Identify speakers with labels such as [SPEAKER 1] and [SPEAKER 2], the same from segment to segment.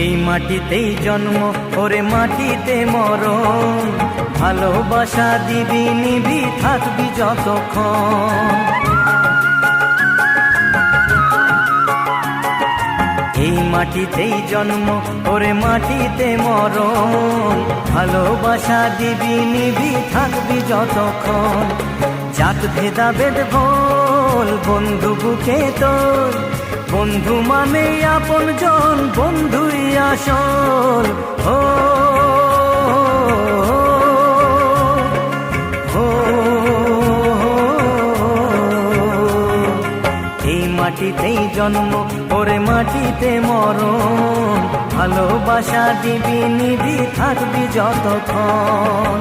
[SPEAKER 1] এই মাটিতেই জন্ম ওরে মাটিতে মরণ, ভালোবাসা দিবি নিবি থাকবি যতক্ষণ। এই মাটিতেই জন্ম ওরে মাটিতে মরণ, ভালোবাসা দিবি নিবি থাকবি যতক্ষণ। জাত ভেদাভেদ ভোল বন্ধু বুকে তোর, বন্ধু মানে আপন জন, বন্ধুই আসল। ও এই মাটিতেই জন্ম ওরে মাটিতে মরণ, ভালোবাসা দিবি নিবি থাকবি যতক্ষণ।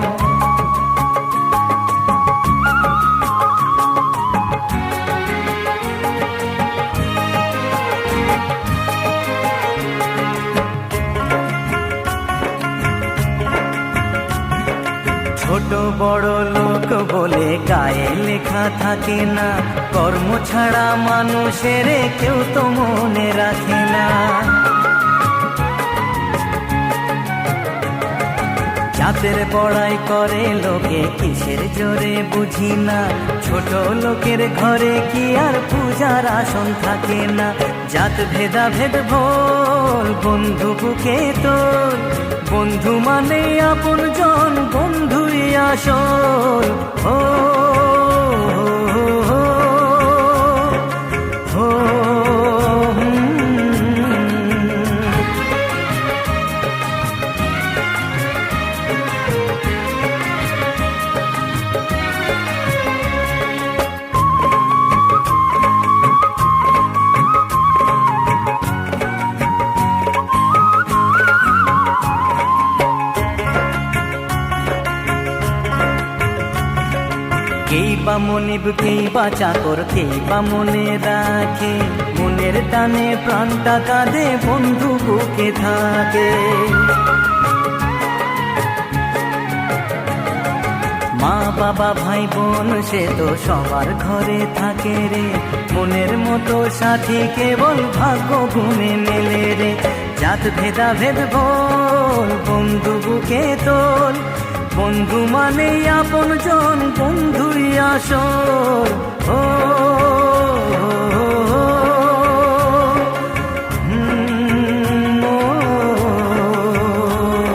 [SPEAKER 1] ছোট বড় লোক বলে গায়ে লেখা থাকে না, কর্ম ছাড়া মানুষের কেউ তো মনে রাখে না। জাতের বড়াই করে লোকে কিসের জোরে বুঝি না, ছোট লোকের ঘরে কি আর পূজার আসন থাকে না। জাত ভেদাভেদ ভোল বন্ধু বুকে তোর, বন্ধু মানে আপন জন, বন্ধুই আসল। ও কেই বা মনিব কেই বা চাকর, কেই বা মনে রাখে, মনের টানে প্রাণটা কাঁদে বন্ধু বুকে থাকে। মা বাবা ভাই বোন সে তো সবার ঘরে থাকে রে, মনের মতো সাথী কেবল ভাগ্য গুণে মেলে রে। জাত ভেদাভেদ বল বন্ধু বুকে তোল, বন্ধু মানে আপন জন, বন্ধুই আসল।